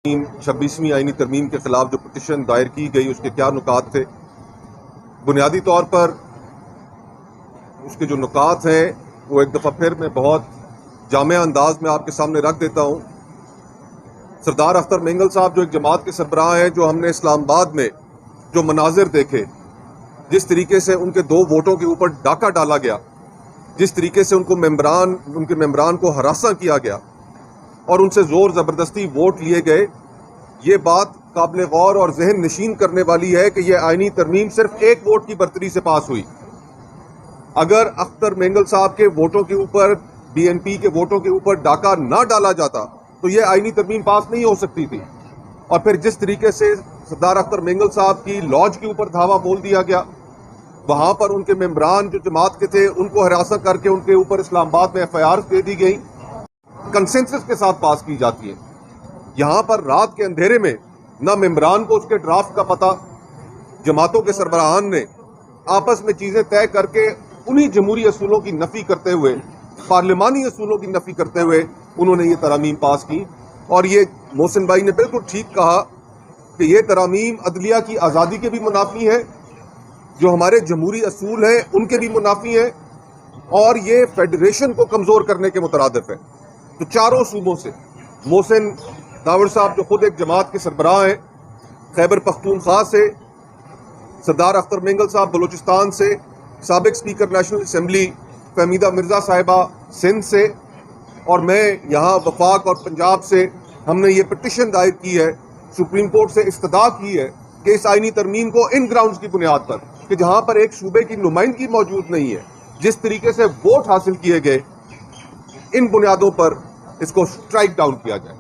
26ویں آئینی ترمیم کے خلاف جو پٹیشن دائر کی گئی اس کے کیا نکات تھے؟ بنیادی طور پر اس کے جو نکات ہیں وہ ایک دفعہ پھر میں بہت جامع انداز میں آپ کے سامنے رکھ دیتا ہوں۔ سردار اختر مینگل صاحب جو ایک جماعت کے سربراہ ہیں، جو ہم نے اسلام آباد میں جو مناظر دیکھے، جس طریقے سے ان کے 2 ووٹوں کے اوپر ڈاکہ ڈالا گیا، جس طریقے سے ان کے ممبران کو ہراساں کیا گیا اور ان سے زور زبردستی ووٹ لیے گئے، یہ بات قابل غور اور ذہن نشین کرنے والی ہے کہ یہ آئینی ترمیم صرف 1 ووٹ کی برتری سے پاس ہوئی۔ اگر اختر مینگل صاحب کے ووٹوں کے اوپر، بی این پی کے ووٹوں کے اوپر ڈاکہ نہ ڈالا جاتا تو یہ آئینی ترمیم پاس نہیں ہو سکتی تھی۔ اور پھر جس طریقے سے سردار اختر مینگل صاحب کی لاج کے اوپر دھاوا بول دیا گیا، وہاں پر ان کے ممبران جو جماعت کے تھے ان کو ہراساں کر کے ان کے اوپر اسلام آباد میں FIR دے دی گئی، کنسنسس کے ساتھ پاس کی جاتی ہے۔ یہاں پر رات کے اندھیرے میں نہ ممبران کو اس کے ڈرافٹ کا پتہ، جماعتوں کے سربراہان نے آپس میں چیزیں طے کر کے انہی جمہوری اصولوں کی نفی کرتے ہوئے، پارلیمانی اصولوں کی نفی کرتے ہوئے انہوں نے یہ ترامیم پاس کی۔ اور یہ محسن بھائی نے بالکل ٹھیک کہا کہ یہ ترامیم عدلیہ کی آزادی کے بھی منافی ہیں، جو ہمارے جمہوری اصول ہیں ان کے بھی منافی ہیں، اور یہ فیڈریشن کو کمزور کرنے کے مترادف ہے۔ تو چاروں صوبوں سے محسن داوڑ صاحب جو خود ایک جماعت کے سربراہ ہیں، خیبر پختونخوا سے سردار اختر مینگل صاحب بلوچستان سے، سابق speaker national assembly Fahmida Mirza صاحبہ سندھ سے، اور میں یہاں وفاق اور پنجاب سے، ہم نے یہ پٹیشن دائر کی ہے، سپریم کورٹ سے استدعا کی ہے کہ اس آئینی ترمیم کو ان گراؤنڈز کی بنیاد پر، کہ جہاں پر ایک صوبے کی نمائندگی موجود نہیں ہے، جس طریقے سے ووٹ حاصل کیے گئے، ان بنیادوں پر اس کو سٹرائک ڈاؤن کیا جائے۔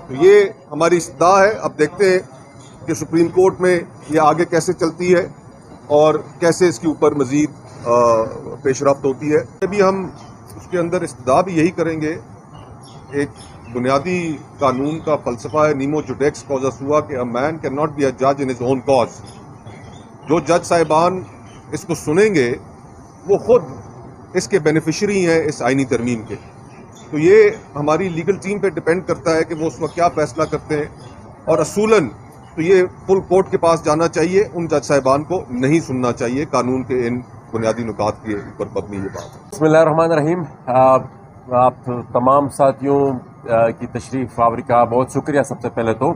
تو یہ ہماری استدعا ہے۔ اب دیکھتے ہیں کہ سپریم کورٹ میں یہ آگے کیسے چلتی ہے اور کیسے اس کے اوپر مزید پیش رفت ہوتی ہے۔ ابھی ہم اس کے اندر استدعا بھی یہی کریں گے، ایک بنیادی قانون کا فلسفہ ہے نیمو جوڈیکس کوزا سوا، کہ a man cannot be a judge in his own cause۔ جو جج صاحبان اس کو سنیں گے وہ خود اس کے بینیفیشری ہیں اس آئینی ترمیم کے۔ تو یہ ہماری لیگل ٹیم پہ ڈیپینڈ کرتا ہے کہ وہ اس وقت کیا فیصلہ کرتے ہیں، اور اصولاً تو یہ فل کورٹ کے پاس جانا چاہیے، ان جج صاحبان کو نہیں سننا چاہیے۔ قانون کے ان بنیادی نکات کے اوپر مبنی یہ بات ہے۔ بسم اللہ الرحمن الرحیم۔ آپ تمام ساتھیوں کی تشریف آوری کا بہت شکریہ۔ سب سے پہلے تو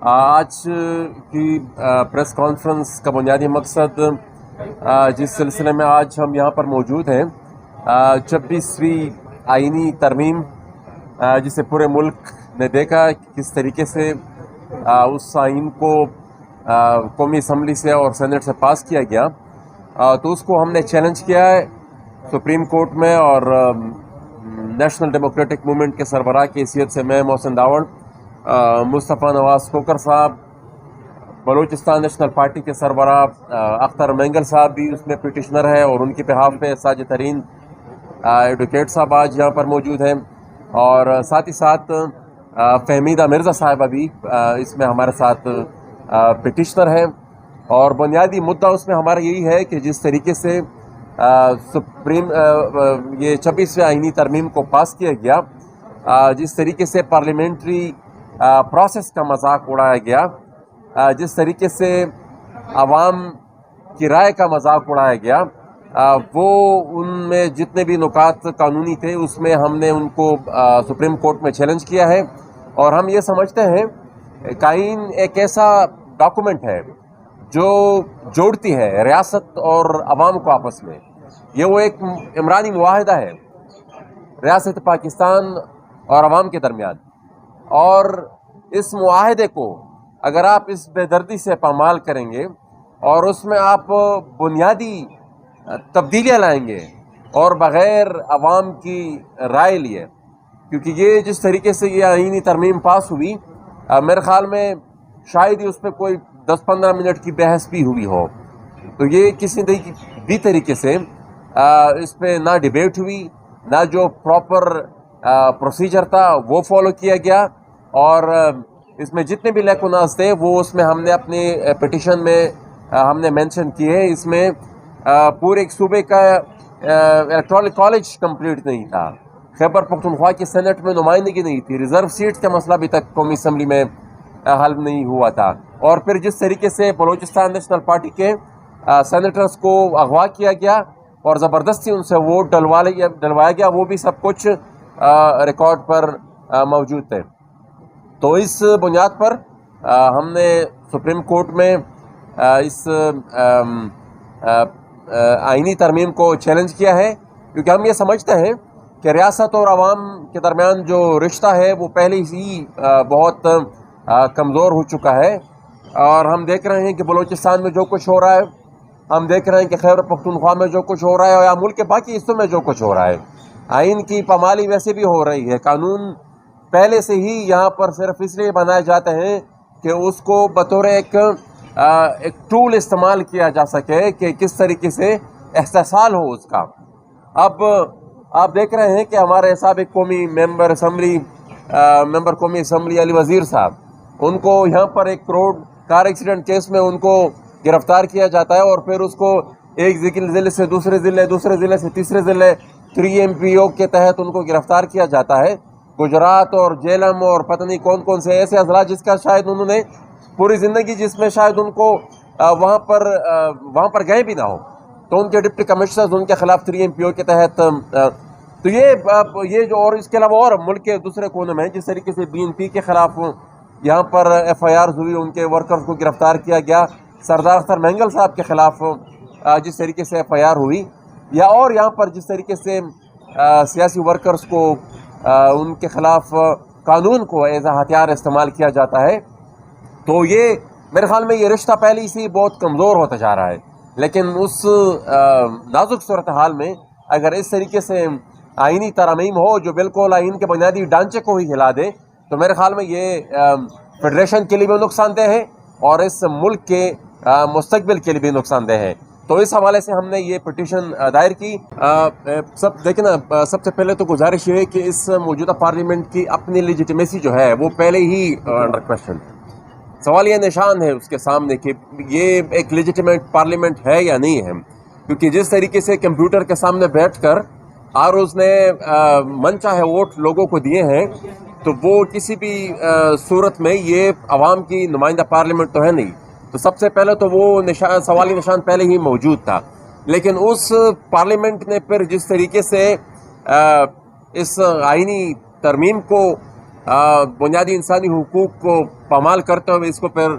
آج کی پریس کانفرنس کا بنیادی مقصد، جس سلسلے میں آج ہم یہاں پر موجود ہیں، 26ویں آئینی ترمیم، جسے پورے ملک نے دیکھا کس طریقے سے اس آئین کو قومی اسمبلی سے اور سینٹ سے پاس کیا گیا، تو اس کو ہم نے چیلنج کیا ہے سپریم کورٹ میں، اور نیشنل ڈیموکریٹک موومنٹ کے سربراہ کی حیثیت سے میں محسن داوڑ، مصطفیٰ نواز کھوکھر صاحب، بلوچستان نیشنل پارٹی کے سربراہ اختر مینگل صاحب بھی اس میں پٹیشنر ہے، اور ان کے بہاف پہ ساجد ترین ایڈوکیٹ صاحب آج یہاں پر موجود ہیں، اور ساتھ ہی ساتھ فہمیدہ مرزا صاحبہ بھی اس میں ہمارے ساتھ پٹیشنر ہیں۔ اور بنیادی مدعا اس میں ہمارا یہی ہے کہ جس طریقے سے یہ 26ویں آئینی ترمیم کو پاس کیا گیا، جس طریقے سے پارلیمنٹری پروسیس کا مذاق اڑایا گیا، جس طریقے سے عوام کی رائے کا مذاق اڑایا گیا، وہ ان میں جتنے بھی نکات قانونی تھے اس میں ہم نے ان کو سپریم کورٹ میں چیلنج کیا ہے۔ اور ہم یہ سمجھتے ہیں کہ آئین ایک ایسا ڈاکومنٹ ہے جو جوڑتی ہے ریاست اور عوام کو آپس میں۔ یہ وہ ایک عمرانی معاہدہ ہے ریاست پاکستان اور عوام کے درمیان، اور اس معاہدے کو اگر آپ اس بے دردی سے پامال کریں گے اور اس میں آپ بنیادی تبدیلیاں لائیں گے اور بغیر عوام کی رائے لیے، کیونکہ یہ جس طریقے سے یہ آئینی ترمیم پاس ہوئی، میرے خیال میں شاید ہی اس پہ کوئی 10-15 منٹ کی بحث بھی ہوئی ہو، تو یہ کسی بھی طریقے سے اس پہ نہ ڈیبیٹ ہوئی، نہ جو پراپر پروسیجر تھا وہ فالو کیا گیا، اور اس میں جتنے بھی لیکوناز تھے وہ اس میں ہم نے اپنی پٹیشن میں ہم نے مینشن کیے۔ اس میں پورے ایک صوبے کا الیکٹورل کالج کمپلیٹ نہیں تھا، خیبر پختونخوا کی سینٹ میں نمائندگی نہیں تھی، ریزرو سیٹ کا مسئلہ ابھی تک قومی اسمبلی میں حل نہیں ہوا تھا. اور پھر جس طریقے سے بلوچستان نیشنل پارٹی کے سینیٹرز کو اغوا کیا گیا اور زبردستی ان سے ووٹ ڈلوایا گیا، وہ بھی سب کچھ ریکارڈ پر موجود تھے. تو اس بنیاد پر ہم نے سپریم کورٹ میں اس آئینی ترمیم کو چیلنج کیا ہے، کیونکہ ہم یہ سمجھتے ہیں کہ ریاست اور عوام کے درمیان جو رشتہ ہے وہ پہلے ہی بہت کمزور ہو چکا ہے. اور ہم دیکھ رہے ہیں کہ بلوچستان میں جو کچھ ہو رہا ہے، ہم دیکھ رہے ہیں کہ خیبر پختونخوا میں جو کچھ ہو رہا ہے، اور ملک کے باقی حصوں میں جو کچھ ہو رہا ہے. آئین کی پامالی ویسے بھی ہو رہی ہے. قانون پہلے سے ہی یہاں پر صرف اس لیے بنائے جاتے ہیں کہ اس کو بطور ایک ٹول استعمال کیا جا سکے کہ کس طریقے سے استحصال ہو اس کا. اب آپ دیکھ رہے ہیں کہ ہمارے سابق قومی ممبر قومی اسمبلی علی وزیر صاحب، ان کو یہاں پر 1 کروڑ کار ایکسیڈنٹ کیس میں ان کو گرفتار کیا جاتا ہے، اور پھر اس کو ایک ضلع سے دوسرے ضلع سے تیسرے ضلع 3MPO کے تحت ان کو گرفتار کیا جاتا ہے. گجرات اور جیلم اور پتہ نہیں کون سے ایسے اضلاع جس کا شاید انہوں نے پوری زندگی جس میں شاید ان کو وہاں پر گئے بھی نہ ہو، تو ان کے ڈپٹی کمشنرز ان کے خلاف 3MPO کے تحت تو یہ جو، اور اس کے علاوہ اور ملک کے دوسرے کونوں میں جس طریقے سے BNP کے خلاف یہاں پر FIRs ہوئی، ان کے ورکرز کو گرفتار کیا گیا. سردار اختر مینگل صاحب کے خلاف جس طریقے سے FIR ہوئی، یا اور یہاں پر جس طریقے سے سیاسی ورکرز کو ان کے خلاف قانون کو ایز اے ہتھیار استعمال کیا جاتا ہے. تو یہ میرے خیال میں یہ رشتہ پہلے سے بہت کمزور ہوتا جا رہا ہے. لیکن اس نازک صورتحال میں اگر اس طریقے سے آئینی ترامیم ہو جو بالکل آئین کے بنیادی ڈھانچے کو ہی ہلا دے، تو میرے خیال میں یہ فیڈریشن کے لیے بھی نقصان دہ ہے اور اس ملک کے مستقبل کے لیے بھی نقصان دہ ہے. تو اس حوالے سے ہم نے یہ پٹیشن دائر کی. دیکھیں نا، سب سے پہلے تو گزارش یہ ہے کہ اس موجودہ پارلیمنٹ کی اپنی لیجیٹیمیسی جو ہے وہ پہلے ہی انڈر کویسچن. سوال یہ نشان ہے اس کے سامنے کہ یہ ایک لیجیٹیمیٹ پارلیمنٹ ہے یا نہیں ہے، کیونکہ جس طریقے سے کمپیوٹر کے سامنے بیٹھ کر اور اس نے من چاہے ووٹ لوگوں کو دیے ہیں، تو وہ کسی بھی صورت میں یہ عوام کی نمائندہ پارلیمنٹ تو ہے نہیں. تو سب سے پہلے تو وہ سوالی نشان پہلے ہی موجود تھا. لیکن اس پارلیمنٹ نے پھر جس طریقے سے اس آئینی ترمیم کو بنیادی انسانی حقوق کو پامال کرتے ہوئے اس کو پھر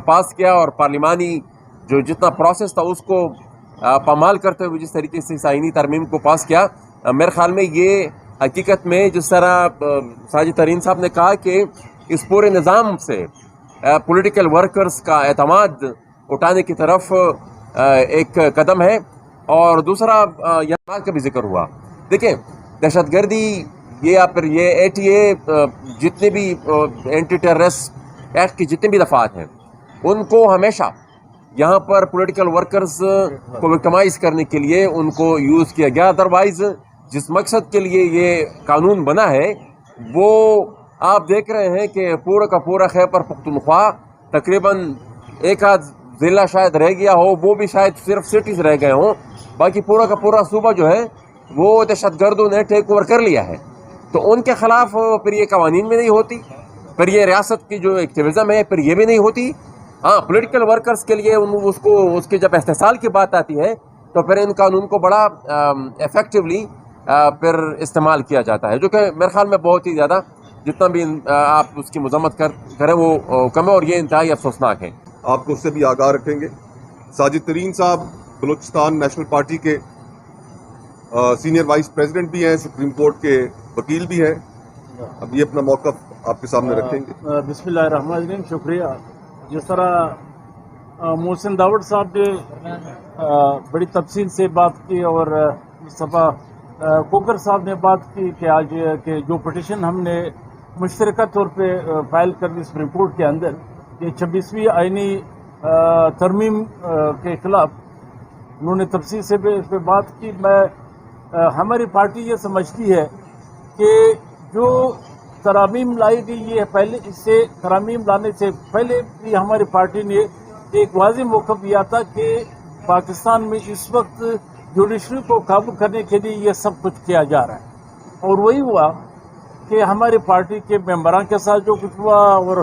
پاس کیا، اور پارلیمانی جو جتنا پروسیس تھا اس کو پامال کرتے ہوئے جس طریقے سے اس آئینی ترمیم کو پاس کیا، میرے خیال میں یہ حقیقت میں جس طرح ساجد ترین صاحب نے کہا کہ اس پورے نظام سے پولیٹیکل ورکرز کا اعتماد اٹھانے کی طرف ایک قدم ہے. اور دوسرا یہاں کا بھی ذکر ہوا. دیکھیں، دہشت گردی یا پھر یہ ATA جتنے بھی اینٹی ٹیررسٹ ایکٹ کی جتنے بھی دفعات ہیں، ان کو ہمیشہ یہاں پر پولیٹیکل ورکرز کو وکٹمائز کرنے کے لیے ان کو یوز کیا گیا. ادروائز جس مقصد کے لیے یہ قانون بنا ہے وہ آپ دیکھ رہے ہیں کہ پورا کا پورا خیبر پختونخوا تقریباً 1 ضلع شاید رہ گیا ہو، وہ بھی شاید صرف سٹیز رہ گئے ہوں، باقی پورا کا پورا صوبہ جو ہے وہ دہشت گردوں نے ٹیک اوور کر لیا ہے. تو ان کے خلاف پھر یہ قوانین بھی نہیں ہوتی، پھر یہ ریاست کی جو ایکٹیویزم ہے پھر یہ بھی نہیں ہوتی. ہاں، پولیٹیکل ورکرز کے لیے اس کی جب استحصال کی بات آتی ہے تو پھر ان قانون کو بڑا ایفیکٹولی پھر استعمال کیا جاتا ہے، جو کہ میرے خیال میں بہت ہی زیادہ، جتنا بھی آپ اس کی مذمت کریں وہ کم ہے، اور یہ انتہائی افسوسناک ہے. آپ کو اس سے بھی آگاہ رکھیں گے. ساجد ترین صاحب بلوچستان نیشنل پارٹی کے سینئر وائس پریزیڈنٹ بھی ہیں، سپریم کورٹ کے وکیل بھی ہیں. اب یہ اپنا موقف آپ کے سامنے رکھیں گے. بسم اللہ الرحمن الرحیم. شکریہ. جس طرح محسن داوڑ صاحب نے بڑی تفصیل سے بات کی اور مصطفیٰ کوکر صاحب نے بات کی کہ آج کہ جو پٹیشن ہم نے مشترکہ طور پہ فائل کر دی سپریم کورٹ کے اندر، یہ 26ویں آئینی ترمیم کے خلاف انہوں نے تفصیل سے اس پہ بات کی. ہماری پارٹی یہ سمجھتی ہے کہ جو ترامیم لائی گئی، یہ پہلے اس سے ترامیم لانے سے پہلے بھی ہماری پارٹی نے ایک واضح موقف لیا تھا کہ پاکستان میں اس وقت جوڈیشری کو قابو کرنے کے لیے یہ سب کچھ کیا جا رہا ہے. اور وہی ہوا کہ ہماری پارٹی کے ممبران کے ساتھ جو کچھ ہوا اور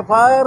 FIR